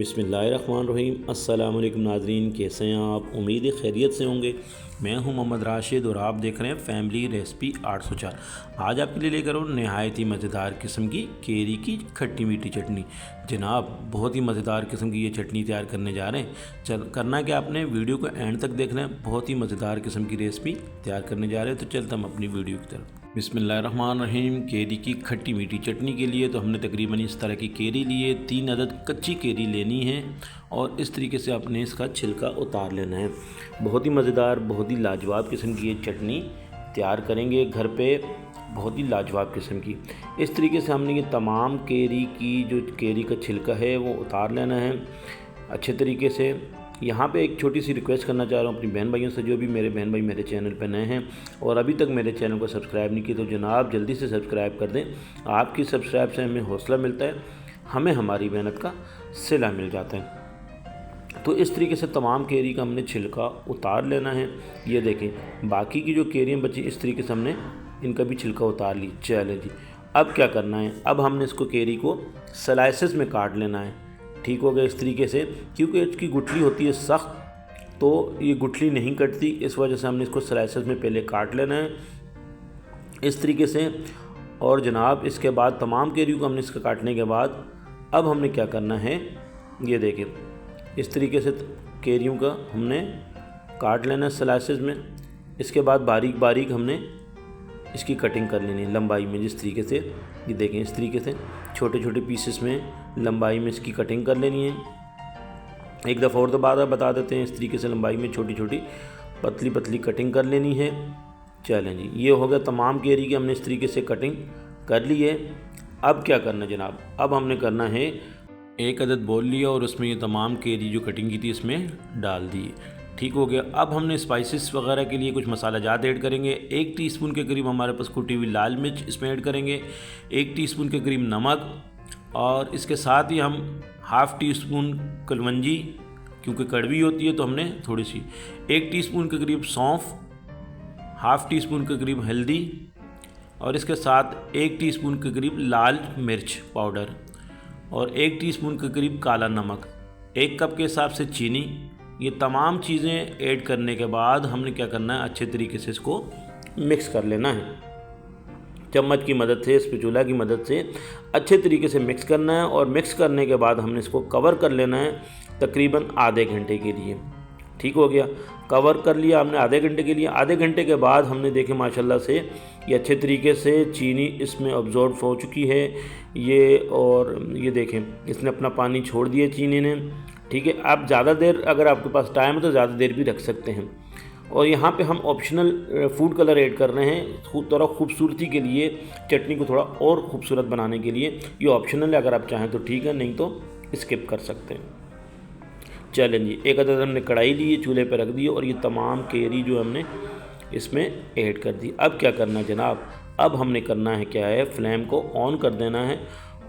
बिस्मिल्लाहिर्रहमानिर्रहीम। अस्सलाम वालेकुम नाज़रीन, कैसे हैं आप? उम्मीद है खैरियत से होंगे। मैं हूं मोहम्मद राशिद और आप देख रहे हैं फैमिली रेसिपी 804। आज आपके लिए लेकर आऊँ नहायत ही मज़ेदार किस्म की केरी की खट्टी मीठी चटनी। जनाब बहुत ही मज़ेदार किस्म की ये चटनी तैयार करने जा रहे हैं। करना क्या, आपने वीडियो को एंड तक देखना है। बहुत ही मज़ेदार किस्म की रेसिपी तैयार करने जा रहे हैं। तो चलते हम अपनी वीडियो की तरफ। बिस्मिल्लाहिर्रहमानिर्रहीम। केरी की खट्टी मीठी चटनी के लिए तो हमने तकरीबन इस तरह की केरी लिए। 3 अदद कच्ची केरी लेनी है और इस तरीके से आपने इसका छिलका उतार लेना है। बहुत ही मज़ेदार, बहुत ही लाजवाब किस्म की ये चटनी तैयार करेंगे घर पे। बहुत ही लाजवाब किस्म की इस तरीके से हमने ये तमाम केरी की जो केरी का छिलका है वो उतार लेना है अच्छे तरीके से। यहाँ पे एक छोटी सी रिक्वेस्ट करना चाह रहा हूँ अपनी बहन भाइयों से, जो भी मेरे बहन भाई मेरे चैनल पर नए हैं और अभी तक मेरे चैनल को सब्सक्राइब नहीं किया तो जनाब जल्दी से सब्सक्राइब कर दें। आपकी सब्सक्राइब से हमें हौसला मिलता है, हमें हमारी मेहनत का सिला मिल जाता है। तो इस तरीके से तमाम केरी का हमने छिलका उतार लेना है। ये देखें, बाकी की जो केरियाँ बची इस तरीके से हमने इनका भी छिलका उतार ली। चले जी, अब क्या करना है, अब हमने इसको केरी को स्लाइसेस में काट लेना है। ठीक हो गया इस तरीके से, क्योंकि इसकी गुठली होती है सख्त, तो ये गुठली नहीं कटती, इस वजह से हमने इसको स्लाइसेस में पहले काट लेना है इस तरीके से। और जनाब इसके बाद तमाम केरियों को हमने इसका काटने के बाद अब हमने क्या करना है, ये देखें इस तरीके से केरियों का हमने काट लेना है स्लाइसेस में। इसके बाद बारीक बारीक हमने इसकी कटिंग कर लेनी है लंबाई में। जिस तरीके से ये देखें, इस तरीके से छोटे छोटे पीसेस में लंबाई में इसकी कटिंग कर लेनी है। एक दफ़ा और दोबारा बता देते हैं, इस तरीके से लंबाई में छोटी छोटी पतली पतली कटिंग कर लेनी है। चलें जी, ये हो गया तमाम केरी की हमने इस तरीके से कटिंग कर ली है। अब क्या करना है जनाब, अब हमने करना है एक अदद बोल लिया और उसमें ये तमाम केरी जो कटिंग की थी इसमें डाल दी। ठीक हो गया। अब हमने स्पाइसेस वगैरह के लिए कुछ मसाला जात ऐड करेंगे। 1 टीस्पून के करीब हमारे पास कुटी हुई लाल मिर्च इसमें ऐड करेंगे, 1 टीस्पून के करीब नमक, और इसके साथ ही हम ½ टीस्पून कलवंजी, क्योंकि कड़वी होती है तो हमने थोड़ी सी, 1 टीस्पून के करीब सौंफ, ½ टीस्पून के करीब हल्दी, और इसके साथ 1 टीस्पून के करीब लाल मिर्च पाउडर और 1 टीस्पून के करीब काला नमक, 1 कप के हिसाब से चीनी। ये तमाम चीज़ें ऐड करने के बाद हमने क्या करना है, अच्छे तरीके से इसको मिक्स कर लेना है। चम्मच की मदद से, स्पैचुला की मदद से अच्छे तरीके से मिक्स करना है। और मिक्स करने के बाद हमने इसको कवर कर लेना है तकरीबन आधे घंटे के लिए। ठीक हो गया, कवर कर लिया हमने आधे घंटे के लिए। आधे घंटे के बाद हमने देखे माशाल्लाह से ये अच्छे तरीके से चीनी इसमें अब्जॉर्ब हो चुकी है ये, और ये देखें इसने अपना पानी छोड़ दिया चीनी ने। ठीक है, आप ज़्यादा देर अगर आपके पास टाइम है तो ज़्यादा देर भी रख सकते हैं। और यहाँ पे हम ऑप्शनल फूड कलर ऐड कर रहे हैं थोड़ा खूबसूरती के लिए, चटनी को थोड़ा और खूबसूरत बनाने के लिए। ये ऑप्शनल है, अगर आप चाहें तो ठीक है, नहीं तो स्किप कर सकते हैं। चलें जी, एक अदद हमने कढ़ाई ली, चूल्हे पर रख दी और ये तमाम केरी जो हमने इसमें ऐड कर दी। अब क्या करना जनाब, अब हमने करना है क्या है, फ्लेम को ऑन कर देना है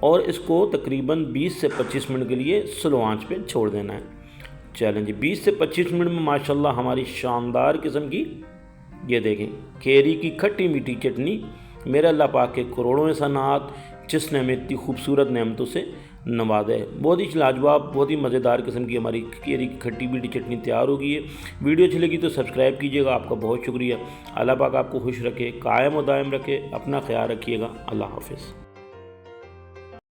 और इसको तकरीबन 20 से 25 मिनट के लिए स्लो आंच पे छोड़ देना है। चलें जी, 20 से 25 मिनट में माशाल्लाह हमारी शानदार किस्म की ये देखें केरी की खट्टी मीठी चटनी, मेरे अल्लाह पाक के करोड़ों एहसानात जिसने हमें इतनी खूबसूरत नेमतों से नवाजा है। बहुत ही लाजवाब, बहुत ही मज़ेदार किस्म की हमारी केरी की खट्टी मीठी चटनी तैयार हो गई है। वीडियो अच्छी लगी तो सब्सक्राइब कीजिएगा। आपका बहुत शुक्रिया। अल्लाह पाक आपको खुश रखे, कायम और दायम रखे। अपना ख्याल रखिएगा। अल्लाह हाफ़िज़।